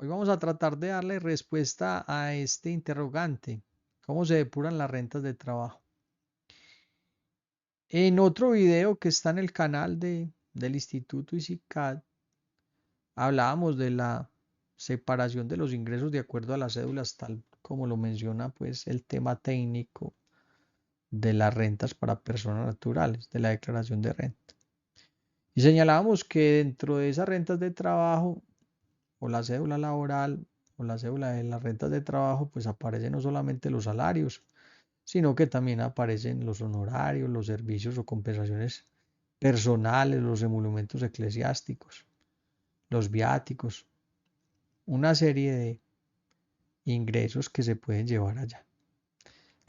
Hoy vamos a tratar de darle respuesta a este interrogante. ¿Cómo se depuran las rentas de trabajo? En otro video que está en el canal del Instituto ICICAD, hablábamos de la separación de los ingresos de acuerdo a las cédulas, tal como lo menciona pues el tema técnico de las rentas para personas naturales, de la declaración de renta. Y señalábamos que dentro de esas rentas de trabajo o la cédula laboral o la cédula de las rentas de trabajo, pues aparecen no solamente los salarios, sino que también aparecen los honorarios, los servicios o compensaciones personales, los emolumentos eclesiásticos, los viáticos, una serie de ingresos que se pueden llevar allá.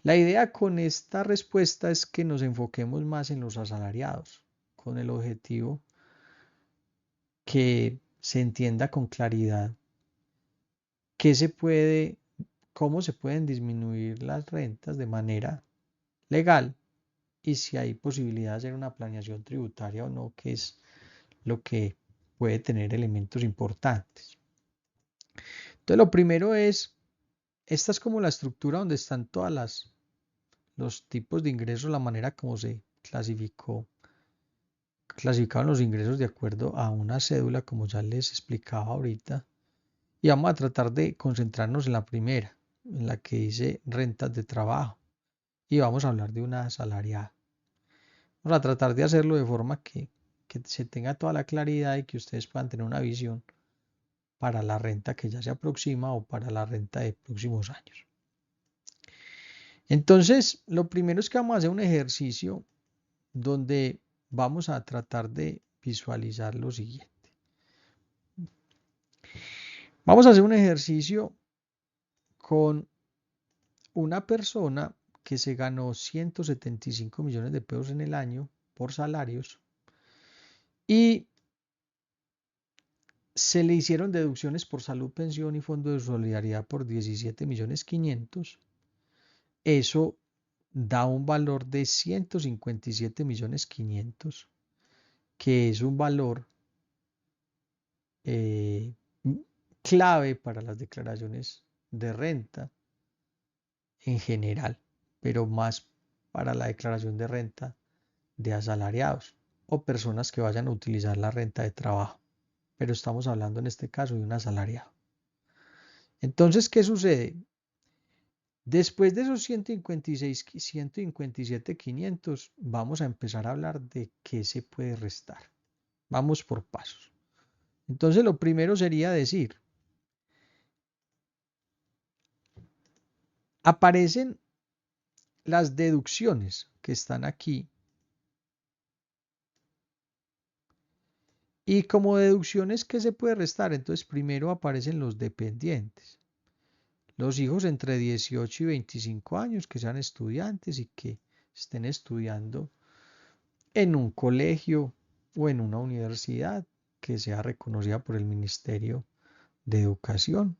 La idea con esta respuesta es que nos enfoquemos más en los asalariados, con el objetivo que se entienda con claridad qué se puede, cómo se pueden disminuir las rentas de manera legal y si hay posibilidad de hacer una planeación tributaria o no, que es lo que puede tener elementos importantes. Entonces, lo primero es, esta es como la estructura donde están todas los tipos de ingresos, la manera como se clasificaban los ingresos de acuerdo a una cédula, como ya les explicaba ahorita. Y vamos a tratar de concentrarnos en la primera, en la que dice rentas de trabajo. Y vamos a hablar de una asalariada. Vamos a tratar de hacerlo de forma que se tenga toda la claridad y que ustedes puedan tener una visión para la renta que ya se aproxima o para la renta de próximos años. Entonces, lo primero es que vamos a hacer un ejercicio donde vamos a tratar de visualizar lo siguiente. Vamos a hacer un ejercicio con una persona que se ganó 175 millones de pesos en el año por salarios y se le hicieron deducciones por salud, pensión y fondo de solidaridad por 17 millones 500. Eso da un valor de 157 millones 500, que es un valor eh, clave para las declaraciones de renta en general, pero más para la declaración de renta de asalariados o personas que vayan a utilizar la renta de trabajo. Pero estamos hablando en este caso de un asalariado. Entonces, ¿qué sucede? Después de esos 156, 157,500, vamos a empezar a hablar de qué se puede restar. Vamos por pasos. Entonces, lo primero sería decir, aparecen las deducciones que están aquí y como deducciones que se puede restar, entonces primero aparecen los dependientes, los hijos entre 18 y 25 años que sean estudiantes y que estén estudiando en un colegio o en una universidad que sea reconocida por el Ministerio de Educación.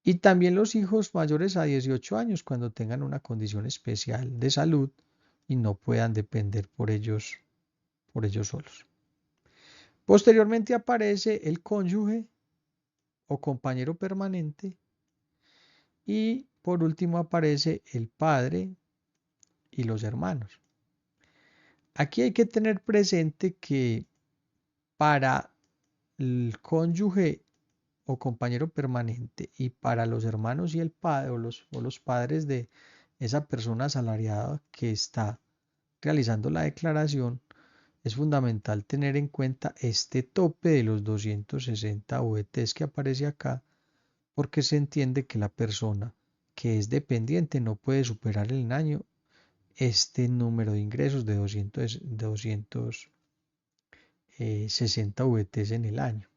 Y también los hijos mayores a 18 años cuando tengan una condición especial de salud y no puedan depender por ellos solos. Posteriormente aparece el cónyuge o compañero permanente y por último aparece el padre y los hermanos. Aquí hay que tener presente que para el cónyuge o compañero permanente y para los hermanos y el padre o los padres de esa persona asalariada que está realizando la declaración, es fundamental tener en cuenta este tope de los 260 VTs que aparece acá, porque se entiende que la persona que es dependiente no puede superar en el año este número de ingresos de 260 VTs en el año.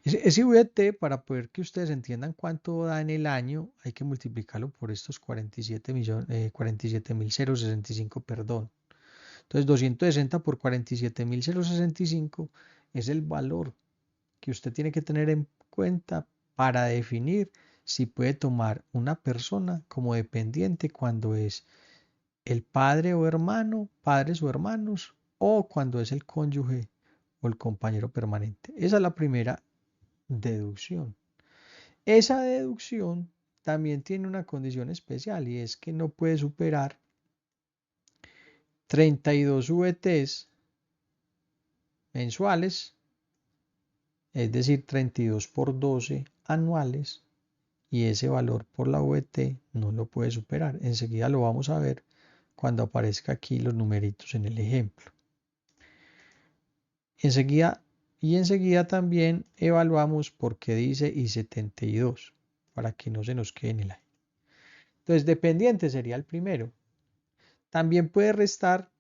Ese VT, para poder que ustedes entiendan cuánto da en el año, hay que multiplicarlo por estos 47.065, perdón. Entonces, 260 por 47.065 es el valor que usted tiene que tener en cuenta para definir si puede tomar una persona como dependiente cuando es el padre o hermano, padres o hermanos, o cuando es el cónyuge o el compañero permanente. Esa es la primera deducción. Esa deducción también tiene una condición especial y es que no puede superar 32 VTs mensuales, es decir, 32 por 12 anuales, y ese valor por la VT no lo puede superar. Enseguida lo vamos a ver cuando aparezca aquí los numeritos en el ejemplo. Enseguida también evaluamos por qué dice I72, para que no se nos quede en el aire. Entonces, dependiente sería el primero. También puede restar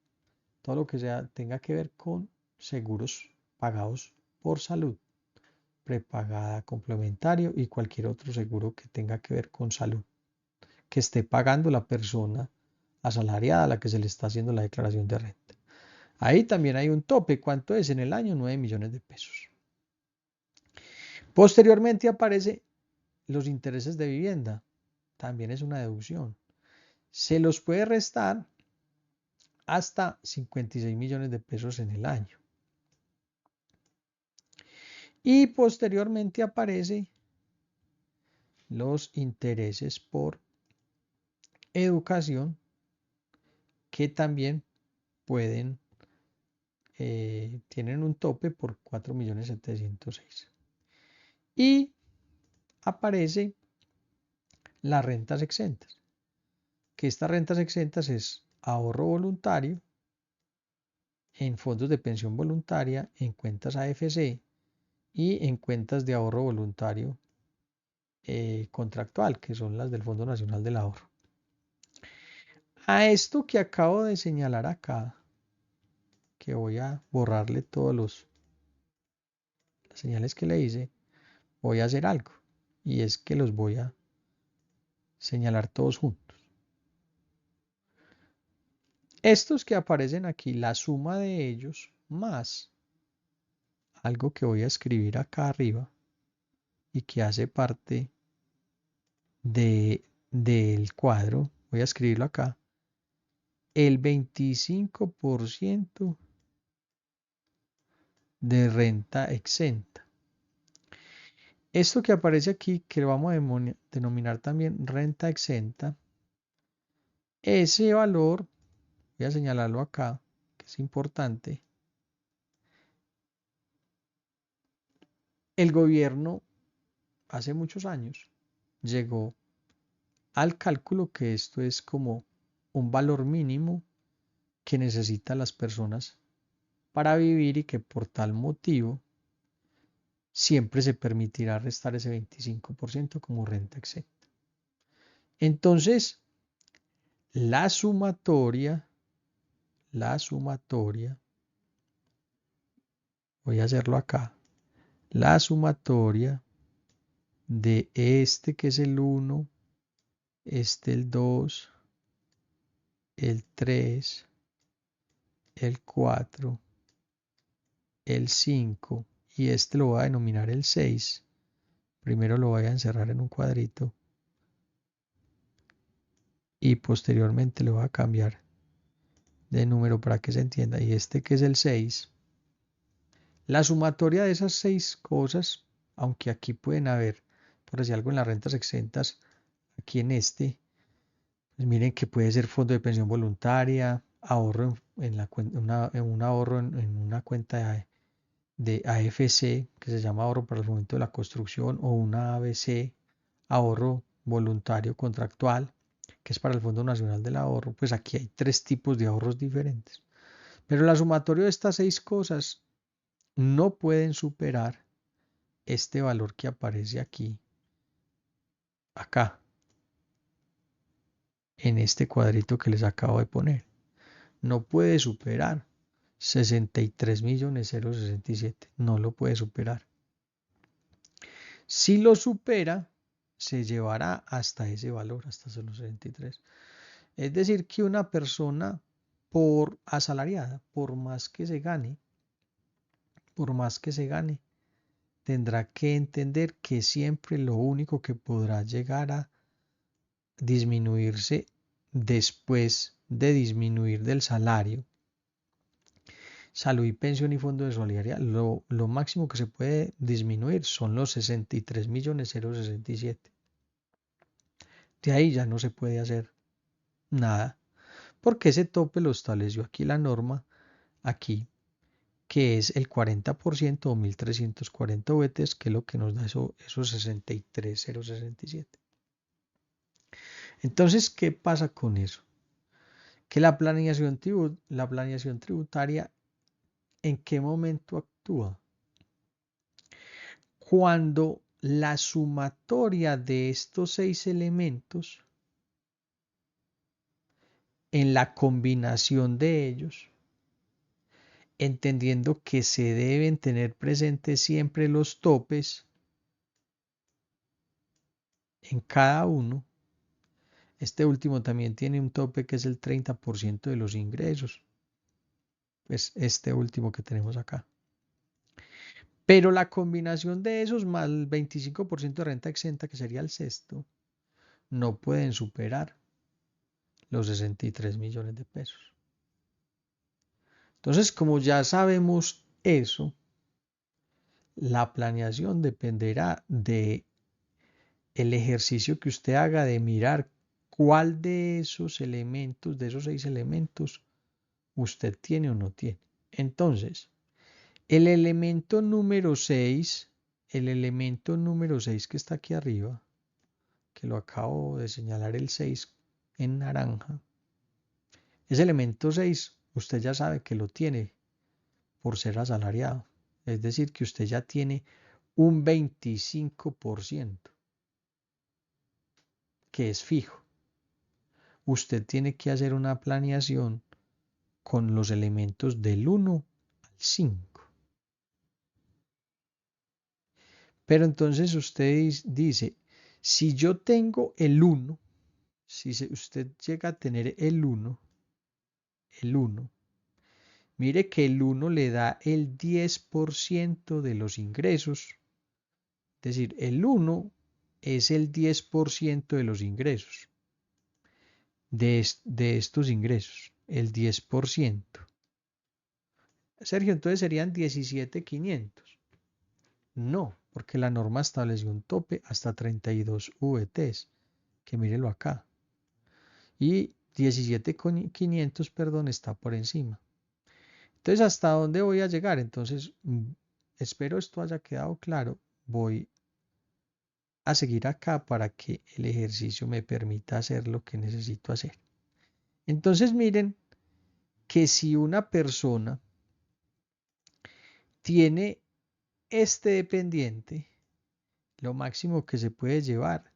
todo lo que tenga que ver con seguros pagados por salud, prepagada, complementario y cualquier otro seguro que tenga que ver con salud, que esté pagando la persona asalariada a la que se le está haciendo la declaración de renta. Ahí también hay un tope. ¿Cuánto es en el año? 9 millones de pesos. Posteriormente aparece los intereses de vivienda. También es una deducción. Se los puede restar hasta 56 millones de pesos en el año. Y posteriormente aparece los intereses por educación, que también tienen un tope por 4.706.000. Y aparece las rentas exentas, que estas rentas exentas es ahorro voluntario en fondos de pensión voluntaria, en cuentas AFC y en cuentas de ahorro voluntario contractual, que son las del Fondo Nacional del Ahorro. A esto que acabo de señalar acá, que voy a borrarle todas las señales que le hice, voy a hacer algo, y es que los voy a señalar todos juntos. Estos que aparecen aquí, la suma de ellos más algo que voy a escribir acá arriba y que hace parte del cuadro, voy a escribirlo acá, el 25% de renta exenta. Esto que aparece aquí, que lo vamos a denominar también renta exenta, ese valor, voy a señalarlo acá, que es importante, el gobierno hace muchos años llegó al cálculo que esto es como un valor mínimo que necesitan las personas para vivir y que por tal motivo siempre se permitirá restar ese 25% como renta exenta. Entonces, la sumatoria, voy a hacerlo acá, la sumatoria de este que es el 1, el 2, el 3, el 4, el 5 y este lo voy a denominar el 6. Primero lo voy a encerrar en un cuadrito y posteriormente lo voy a cambiar de número para que se entienda. Y este que es el 6, la sumatoria de esas 6 cosas, aunque aquí pueden haber, por decir algo en las rentas exentas, aquí en pues miren que puede ser fondo de pensión voluntaria, ahorro en un ahorro en una cuenta de AFC, que se llama ahorro para el fomento de la construcción, o una ABC, ahorro voluntario contractual, que es para el Fondo Nacional del Ahorro. Pues aquí hay 3 tipos de ahorros diferentes. Pero la sumatoria de estas 6 cosas no pueden superar este valor que aparece aquí, acá, en este cuadrito que les acabo de poner. No puede superar 63.067.000. No lo puede superar. Si lo supera, se llevará hasta ese valor, hasta los 63. Es decir, que una persona por asalariada, por más que se gane, tendrá que entender que siempre lo único que podrá llegar a disminuirse después de disminuir del salario Salud y pensión y fondo de solidaridad, lo máximo que se puede disminuir son los 63.067.000. De ahí ya no se puede hacer nada, porque ese tope lo estableció aquí la norma, aquí, que es el 40% o 1.340 VTs, que es lo que nos da esos 63.067. Entonces, ¿qué pasa con eso? Que la planeación tributaria, ¿en qué momento actúa? Cuando la sumatoria de estos 6 elementos, en la combinación de ellos, entendiendo que se deben tener presentes siempre los topes en cada uno. Este último también tiene un tope que es el 30% de los ingresos. Pues este último que tenemos acá. Pero la combinación de esos más el 25% de renta exenta, que sería el sexto, no pueden superar los 63 millones de pesos. Entonces, como ya sabemos eso, la planeación dependerá de el ejercicio que usted haga de mirar cuál de esos elementos, de esos 6 elementos, usted tiene o no tiene. Entonces, el elemento número 6, que está aquí arriba, que lo acabo de señalar el 6 en naranja, ese elemento 6 usted ya sabe que lo tiene por ser asalariado. Es decir, que usted ya tiene un 25% que es fijo. Usted tiene que hacer una planeación con los elementos del 1 al 5. Pero entonces usted dice, si yo tengo el 1, si usted llega a tener el 1, mire que el 1 le da el 10% de los ingresos. Es decir, el 1 es el 10% de los ingresos. De estos ingresos, el 10%. Sergio, entonces serían 17.500. No, porque la norma estableció un tope hasta 32 VTs, que mírelo acá. Y 17.500, perdón, está por encima. Entonces, ¿hasta dónde voy a llegar? Entonces, espero esto haya quedado claro. Voy a seguir acá para que el ejercicio me permita hacer lo que necesito hacer. Entonces, miren que si una persona tiene este dependiente, lo máximo que se puede llevar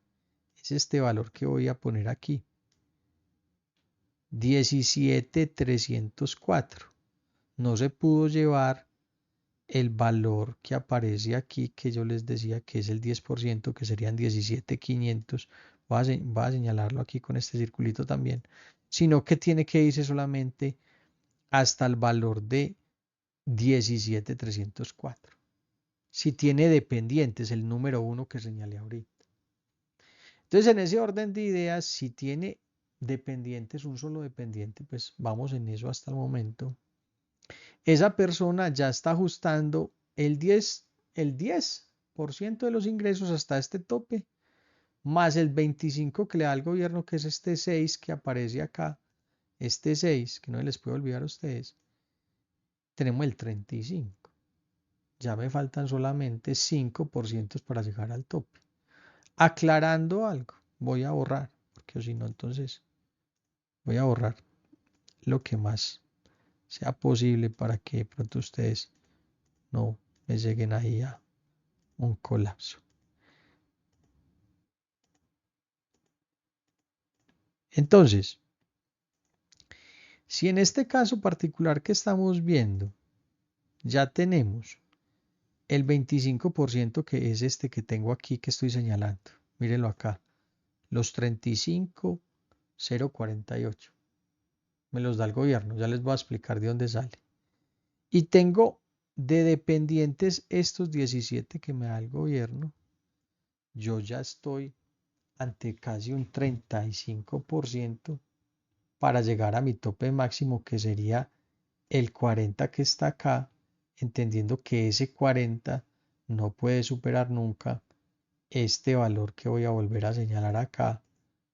es este valor que voy a poner aquí. 17.304. No se pudo llevar el valor que aparece aquí, que yo les decía que es el 10%, que serían 17.500. Voy a señalarlo aquí con este circulito también. Sino que tiene que irse solamente hasta el valor de 17.304. Si tiene dependientes, el número 1 que señalé ahorita. Entonces, en ese orden de ideas, si tiene dependientes, un solo dependiente, pues vamos en eso hasta el momento. Esa persona ya está ajustando el 10% de los ingresos hasta este tope, más el 25% que le da el gobierno, que es este 6 que aparece acá, este 6, que no les puedo olvidar a ustedes, tenemos el 35%. Ya me faltan solamente 5% para llegar al tope. Aclarando algo, voy a borrar, porque si no, entonces voy a borrar lo que más sea posible para que de pronto ustedes no me lleguen ahí a un colapso. Entonces, si en este caso particular que estamos viendo ya tenemos el 25% que es este que tengo aquí que estoy señalando, mírenlo acá, los 35.048. Me los da el gobierno, ya les voy a explicar de dónde sale. Y tengo de dependientes estos 17 que me da el gobierno, yo ya estoy ante casi un 35% para llegar a mi tope máximo, que sería el 40 que está acá, entendiendo que ese 40 no puede superar nunca este valor que voy a volver a señalar acá,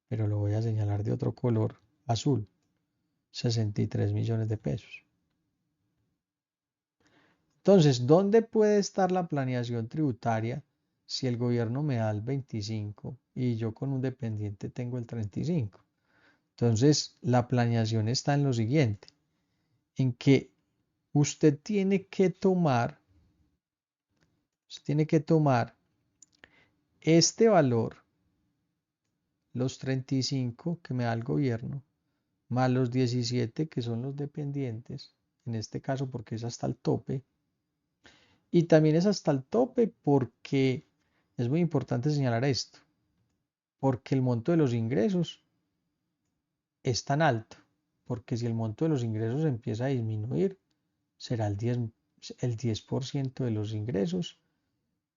pero lo voy a señalar de otro color, azul, 63 millones de pesos. Entonces, ¿dónde puede estar la planeación tributaria si el gobierno me da el 25 y yo con un dependiente tengo el 35? Entonces, la planeación está en lo siguiente, en que usted tiene que tomar este valor, los 35 que me da el gobierno, más los 17 que son los dependientes, en este caso porque es hasta el tope, y también es hasta el tope porque es muy importante señalar esto, porque el monto de los ingresos es tan alto, porque si el monto de los ingresos empieza a disminuir, será el 10% de los ingresos,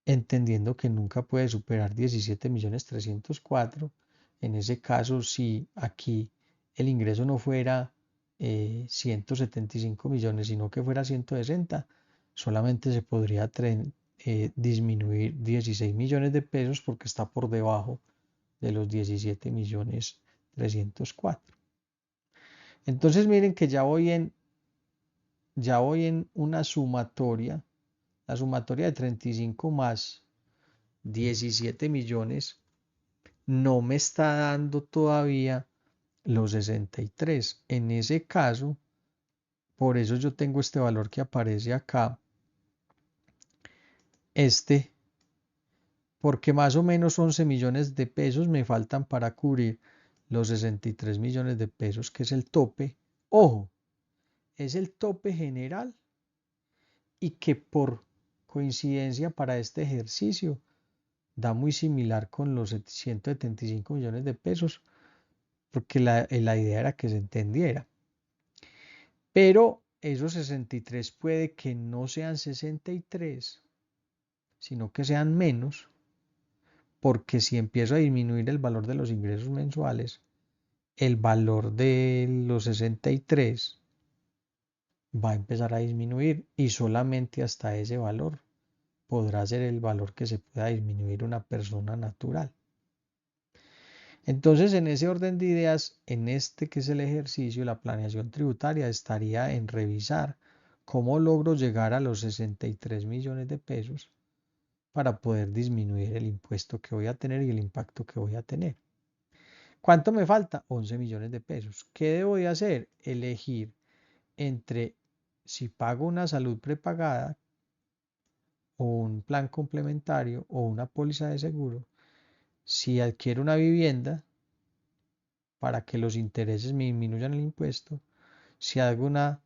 entendiendo que nunca puede superar 17.304.000. En ese caso, si aquí el ingreso no fuera 175 millones, sino que fuera 160, solamente se podría disminuir 16 millones de pesos porque está por debajo de los 17.304.000. Entonces miren que ya voy en una sumatoria, la sumatoria de 35 más 17 millones no me está dando todavía los 63. En ese caso, por eso yo tengo este valor que aparece acá, porque más o menos 11 millones de pesos me faltan para cubrir los 63 millones de pesos, que es el tope. Ojo, es el tope general y que por coincidencia para este ejercicio da muy similar con los 175 millones de pesos, porque la idea era que se entendiera. Pero esos 63 puede que no sean 63, sino que sean menos, porque si empiezo a disminuir el valor de los ingresos mensuales, el valor de los 63 va a empezar a disminuir y solamente hasta ese valor podrá ser el valor que se pueda disminuir una persona natural. Entonces, en ese orden de ideas, en este que es el ejercicio, la planeación tributaria estaría en revisar cómo logro llegar a los 63 millones de pesos para poder disminuir el impuesto que voy a tener y el impacto que voy a tener. ¿Cuánto me falta? 11 millones de pesos. ¿Qué debo de hacer? Elegir entre si pago una salud prepagada o un plan complementario o una póliza de seguro, si adquiero una vivienda para que los intereses me disminuyan el impuesto, si adquiero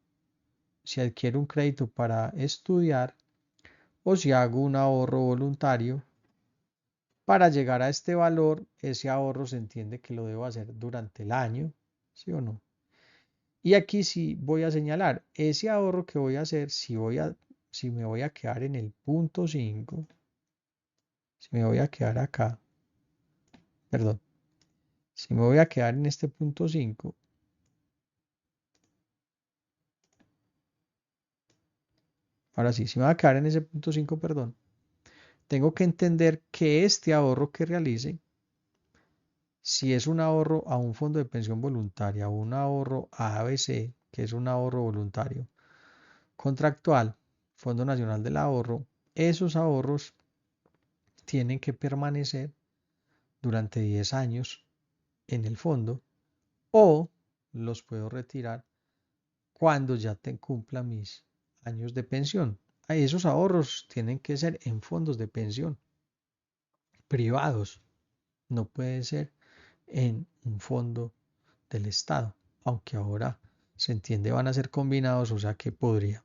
un crédito para estudiar o si hago un ahorro voluntario. Para llegar a este valor, ese ahorro se entiende que lo debo hacer durante el año, ¿sí o no? Y aquí sí voy a señalar, ese ahorro que voy a hacer, si me voy a quedar en el punto 5, si me voy a quedar acá, perdón, si me voy a quedar en este punto 5, ahora sí, si me voy a quedar en ese punto 5, perdón, tengo que entender que este ahorro que realice, si es un ahorro a un fondo de pensión voluntaria o un ahorro a ABC, que es un ahorro voluntario contractual, Fondo Nacional del Ahorro, esos ahorros tienen que permanecer durante 10 años en el fondo o los puedo retirar cuando ya cumpla mis años de pensión. Esos ahorros tienen que ser en fondos de pensión privados, no puede ser en un fondo del Estado, aunque ahora se entiende van a ser combinados, o sea que podría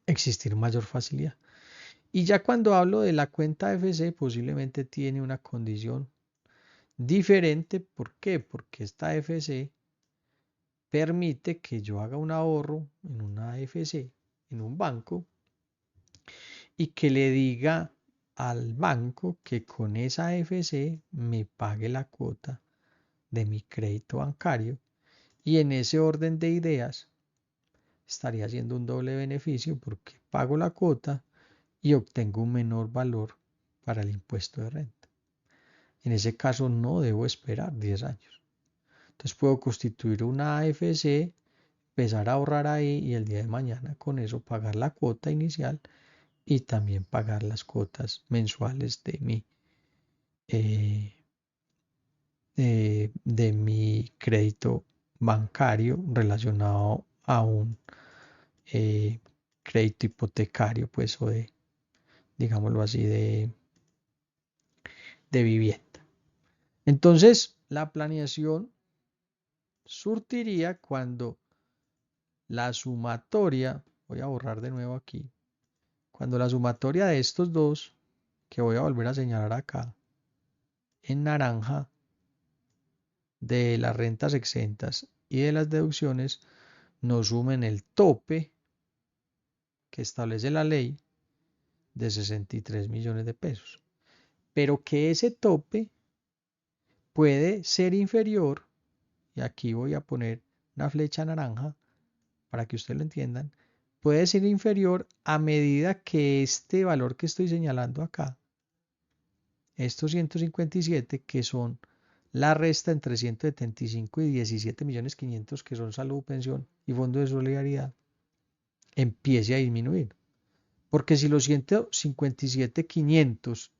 existir mayor facilidad. Y ya cuando hablo de la cuenta FC, posiblemente tiene una condición diferente. ¿Por qué? Porque esta FC permite que yo haga un ahorro en una AFC, en un banco, y que le diga al banco que con esa AFC me pague la cuota de mi crédito bancario. Y en ese orden de ideas, estaría haciendo un doble beneficio porque pago la cuota y obtengo un menor valor para el impuesto de renta. En ese caso no debo esperar 10 años. Entonces puedo constituir una AFC, empezar a ahorrar ahí y el día de mañana con eso pagar la cuota inicial y también pagar las cuotas mensuales eh, de mi crédito bancario relacionado a un eh, crédito hipotecario, pues, o de, digámoslo así, de vivienda. Entonces, la planeación surtiría cuando la sumatoria, voy a borrar de nuevo aquí, cuando la sumatoria de estos dos, que voy a volver a señalar acá, en naranja, de las rentas exentas y de las deducciones, nos sumen el tope que establece la ley de 63 millones de pesos. Pero que ese tope puede ser inferior, y aquí voy a poner una flecha naranja para que ustedes lo entiendan, puede ser inferior a medida que este valor que estoy señalando acá, estos 157 que son la resta entre 175 y 17.500.000 que son salud, pensión y fondo de solidaridad, empiece a disminuir. Porque si los 157.500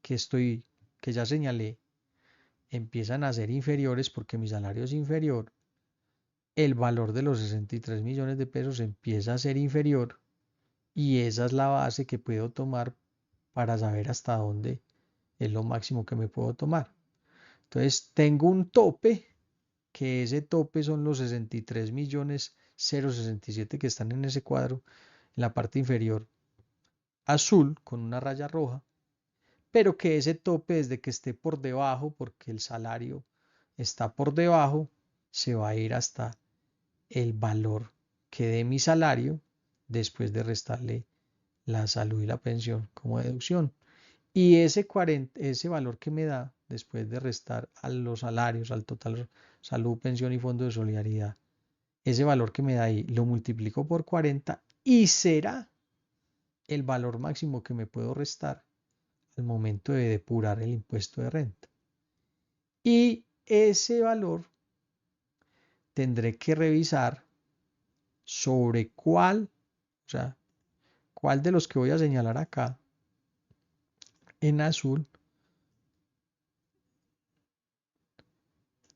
que ya señalé, empiezan a ser inferiores porque mi salario es inferior, el valor de los 63 millones de pesos empieza a ser inferior y esa es la base que puedo tomar para saber hasta dónde es lo máximo que me puedo tomar. Entonces tengo un tope, que ese tope son los 63 millones 067 que están en ese cuadro, en la parte inferior azul con una raya roja, pero que ese tope desde que esté por debajo, porque el salario está por debajo, se va a ir hasta el valor que dé mi salario después de restarle la salud y la pensión como deducción. Y ese valor que me da después de restar a los salarios, al total salud, pensión y fondo de solidaridad, ese valor que me da ahí lo multiplico por 40 y será el valor máximo que me puedo restar al momento de depurar el impuesto de renta. Y ese valor tendré que revisar sobre cuál, o sea, cuál de los que voy a señalar acá en azul,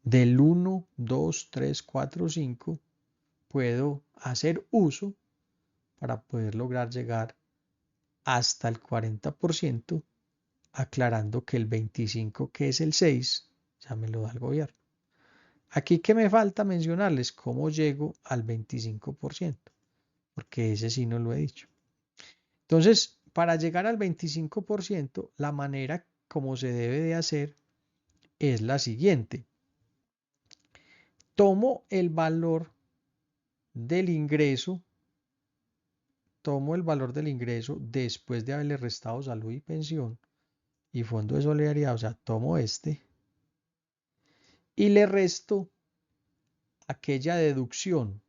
del 1, 2, 3, 4, 5, puedo hacer uso para poder lograr llegar hasta el 40%, aclarando que el 25, que es el 6, ya me lo da el gobierno. Aquí que me falta mencionarles cómo llego al 25%, porque ese sí no lo he dicho. Entonces, para llegar al 25%, la manera como se debe de hacer es la siguiente. Tomo el valor del ingreso, después de haberle restado salud y pensión y fondo de solidaridad, o sea, tomo este y le resto aquella deducción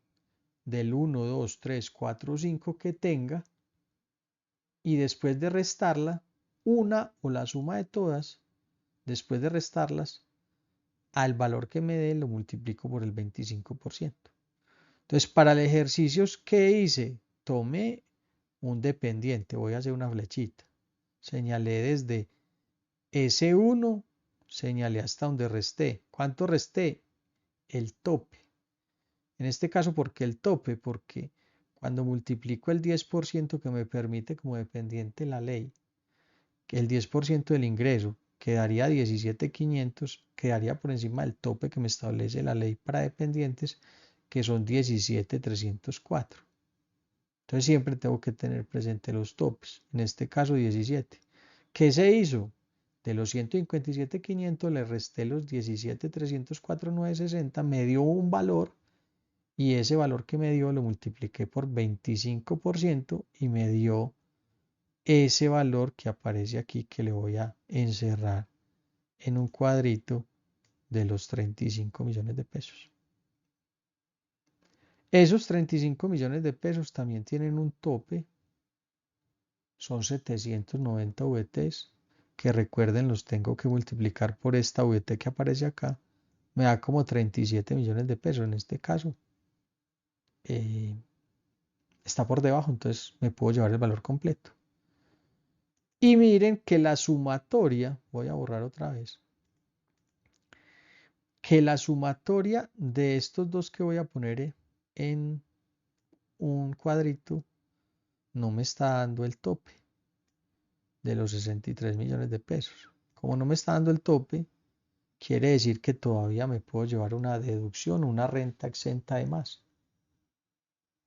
del 1, 2, 3, 4, 5 que tenga y después de restarla, una o la suma de todas, después de restarlas, al valor que me dé lo multiplico por el 25%. Entonces, para el ejercicio que hice, tomé un dependiente, voy a hacer una flechita, señalé desde S1, señalé hasta donde resté. ¿Cuánto resté? El tope. En este caso, ¿por qué el tope? Porque cuando multiplico el 10% que me permite como dependiente la ley, que el 10% del ingreso quedaría 17.500, quedaría por encima del tope que me establece la ley para dependientes, que son 17.304. Entonces siempre tengo que tener presente los topes, en este caso 17. ¿Qué se hizo? De los 157.500 le resté los 17.304.960, me dio un valor y ese valor que me dio lo multipliqué por 25% y me dio ese valor que aparece aquí que le voy a encerrar en un cuadrito de los 35 millones de pesos. Esos 35 millones de pesos también tienen un tope, son 790 VTs, que recuerden los tengo que multiplicar por esta VT que aparece acá, me da como 37 millones de pesos en este caso. Está por debajo, entonces me puedo llevar el valor completo. Y miren que la sumatoria, voy a borrar otra vez, que la sumatoria de estos dos que voy a poner en un cuadrito no me está dando el tope de los 63 millones de pesos. Como no me está dando el tope, quiere decir que todavía me puedo llevar una deducción, una renta exenta de más.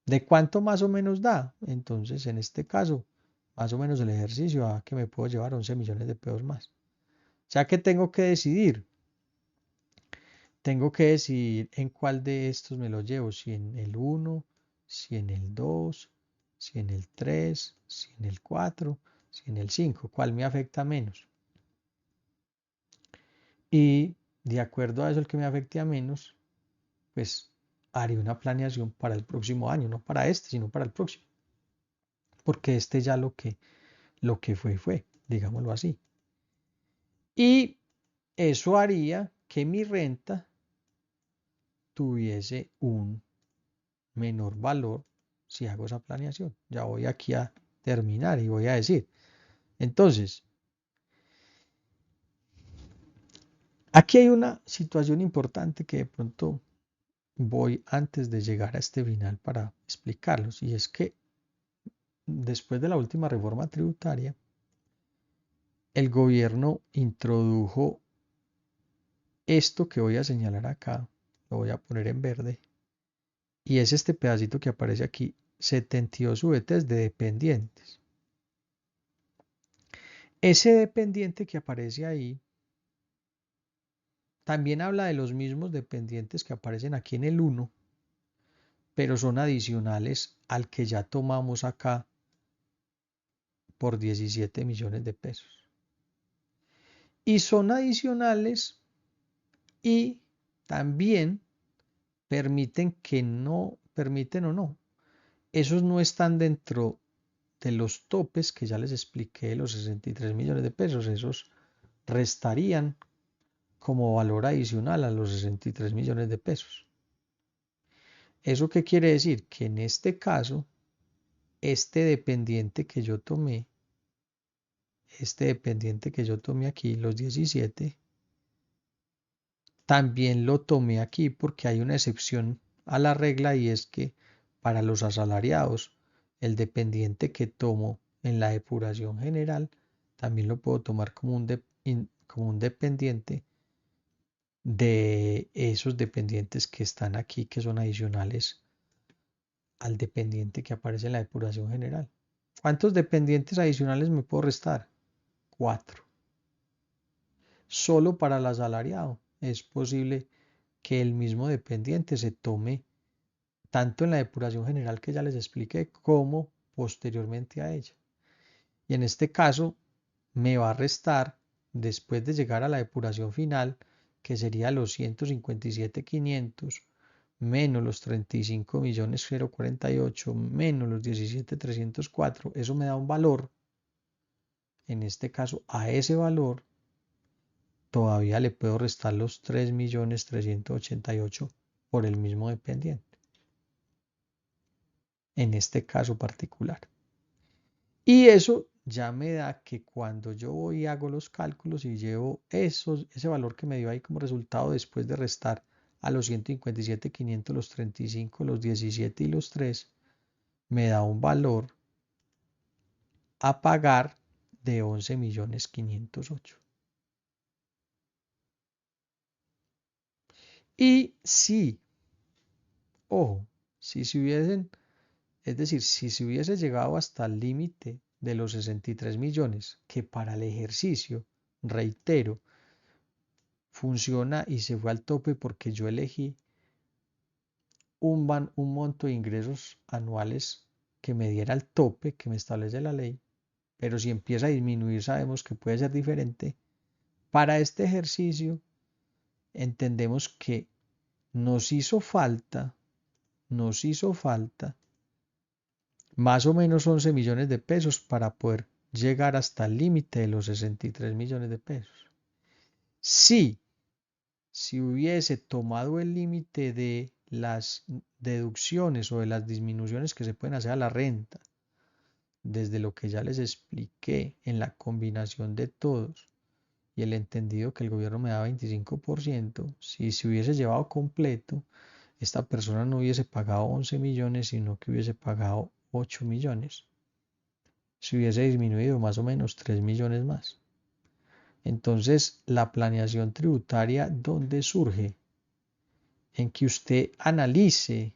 ¿De cuánto más o menos da? Entonces, en este caso, más o menos el ejercicio da que me puedo llevar 11 millones de pesos más. Ya que tengo que decidir en cuál de estos me lo llevo, si en el 1, si en el 2, si en el 3, si en el 4, si en el 5, cuál me afecta menos. Y de acuerdo a eso, el que me afecte a menos, pues haré una planeación para el próximo año, no para este, sino para el próximo. Porque este ya lo que fue, digámoslo así. Y eso haría que mi renta tuviese un menor valor si hago esa planeación. Ya voy aquí a terminar y voy a decir. Entonces, aquí hay una situación importante que de pronto voy antes de llegar a este final para explicarlos. Y es que después de la última reforma tributaria, el gobierno introdujo esto que voy a señalar acá, lo voy a poner en verde, y es este pedacito que aparece aquí, 72 VTs de dependientes. Ese dependiente que aparece ahí también habla de los mismos dependientes que aparecen aquí en el 1, pero son adicionales al que ya tomamos acá por 17 millones de pesos. Y son adicionales y también permiten o no, esos no están dentro de los topes que ya les expliqué, los 63 millones de pesos, esos restarían como valor adicional a los 63 millones de pesos. ¿Eso qué quiere decir? Que en este caso, este dependiente que yo tomé aquí, los 17, también lo tomé aquí porque hay una excepción a la regla y es que para los asalariados, el dependiente que tomo en la depuración general, también lo puedo tomar como un dependiente de esos dependientes que están aquí, que son adicionales al dependiente que aparece en la depuración general. ¿Cuántos dependientes adicionales me puedo restar? 4. Solo para el asalariado es posible que el mismo dependiente se tome tanto en la depuración general que ya les expliqué como posteriormente a ella. Y en este caso me va a restar, después de llegar a la depuración final, que sería los 157.500 menos los 35.048 menos los 17.304, eso me da un valor. En este caso, a ese valor todavía le puedo restar los 3.388 por el mismo dependiente, en este caso particular. Y eso ya me da que cuando yo voy y hago los cálculos y llevo ese valor que me dio ahí como resultado después de restar a los 157.500, los 35, los 17 y los 3, me da un valor a pagar de 11.508.000. Y si, ojo, si se hubiesen, es decir, si se hubiese llegado hasta el límite de los 63 millones, que para el ejercicio, reitero, funciona y se fue al tope porque yo elegí un monto de ingresos anuales que me diera el tope que me establece la ley, pero si empieza a disminuir sabemos que puede ser diferente. Para este ejercicio entendemos que nos hizo falta nos hizo falta más o menos 11 millones de pesos para poder llegar hasta el límite de los 63 millones de pesos. Sí, si hubiese tomado el límite de las deducciones o de las disminuciones que se pueden hacer a la renta, desde lo que ya les expliqué en la combinación de todos y el entendido que el gobierno me da 25%, si se hubiese llevado completo, esta persona no hubiese pagado 11 millones, sino que hubiese pagado 8 millones. Se hubiese disminuido más o menos 3 millones más. Entonces, la planeación tributaria, ¿dónde surge? En que usted analice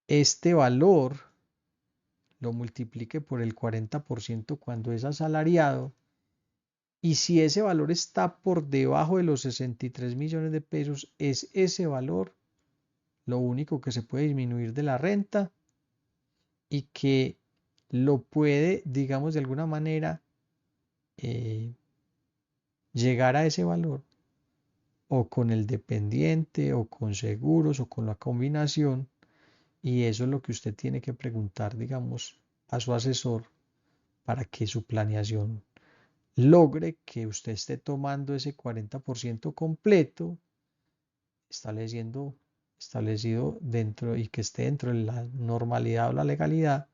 este valor, lo multiplique por el 40% cuando es asalariado, y si ese valor está por debajo de los 63 millones de pesos, es ese valor lo único que se puede disminuir de la renta y que lo puede, digamos, de alguna manera llegar a ese valor o con el dependiente o con seguros o con la combinación, y eso es lo que usted tiene que preguntar, digamos, a su asesor para que su planeación logre que usted esté tomando ese 40% completo, establecido dentro y que esté dentro de la normalidad o la legalidad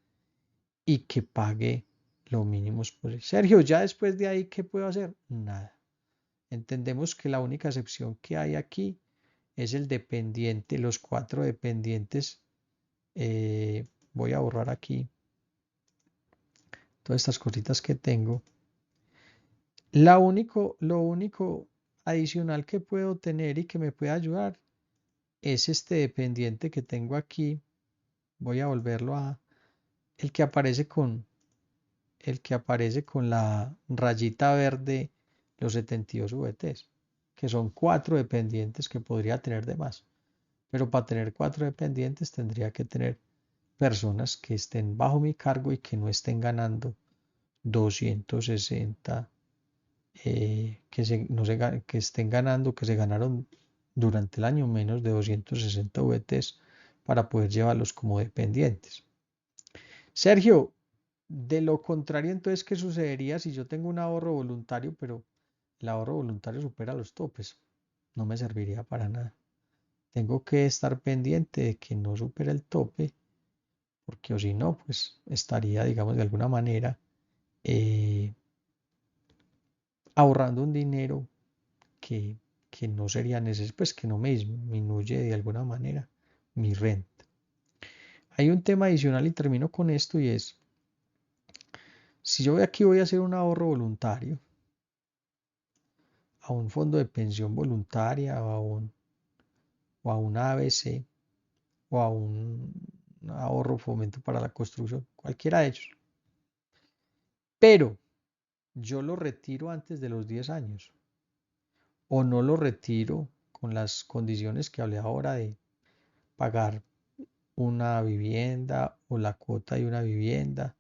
y que pague lo mínimo posible. Sergio, ya después de ahí, ¿qué puedo hacer? Nada. Entendemos que la única excepción que hay aquí es el dependiente, los 4 dependientes. Voy a borrar aquí todas estas cositas que tengo. Lo único adicional que puedo tener y que me puede ayudar es este dependiente que tengo aquí. Voy a volverlo a el que aparece con la rayita verde, los 72 VTs, que son 4 dependientes que podría tener de más. Pero para tener 4 dependientes tendría que tener personas que estén bajo mi cargo y que no estén ganando 260, que estén ganando, que se ganaron durante el año menos de 260 VTs para poder llevarlos como dependientes. Sergio, de lo contrario, entonces, ¿qué sucedería si yo tengo un ahorro voluntario, pero el ahorro voluntario supera los topes? No me serviría para nada. Tengo que estar pendiente de que no supere el tope, porque o si no, pues estaría, digamos, de alguna manera ahorrando un dinero que, que no sería necesario, pues que no me disminuye de alguna manera mi renta. Hay un tema adicional y termino con esto y es, si yo aquí voy a hacer un ahorro voluntario a un fondo de pensión voluntaria o a un ABC o a un ahorro fomento para la construcción, cualquiera de ellos, pero yo lo retiro antes de los 10 años o no lo retiro con las condiciones que hablé ahora de pagar una vivienda o la cuota de una vivienda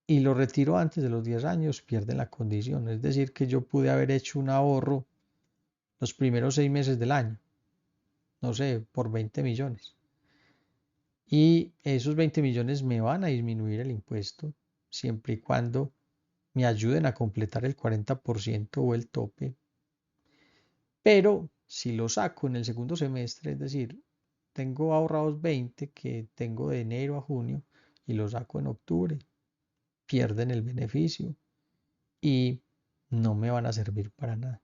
y lo retiro antes de los 10 años, pierden la condición. Es decir, que yo pude haber hecho un ahorro los primeros 6 meses del año, no sé, por 20 millones. Y esos 20 millones me van a disminuir el impuesto siempre y cuando me ayuden a completar el 40% o el tope. Pero si lo saco en el segundo semestre, es decir, tengo ahorrados 20 que tengo de enero a junio y lo saco en octubre, pierden el beneficio y no me van a servir para nada.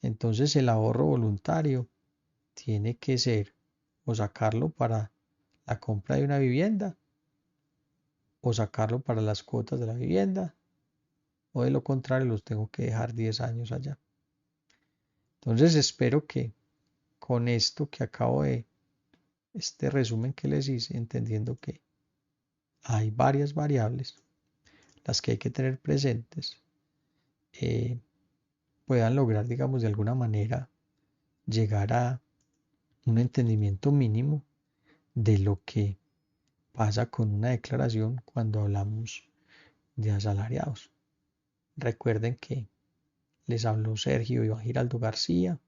Entonces el ahorro voluntario tiene que ser o sacarlo para la compra de una vivienda o sacarlo para las cuotas de la vivienda o de lo contrario los tengo que dejar 10 años allá. Entonces espero que con esto que acabo de, este resumen que les hice, entendiendo que hay varias variables, las que hay que tener presentes, puedan lograr, digamos, de alguna manera llegar a un entendimiento mínimo de lo que pasa con una declaración cuando hablamos de asalariados. Recuerden que les habló Sergio Iván Giraldo García.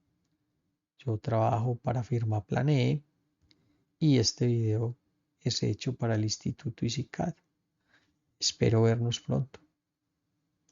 Yo trabajo para firma Planee y este video es hecho para el Instituto ISICAD. Espero vernos pronto.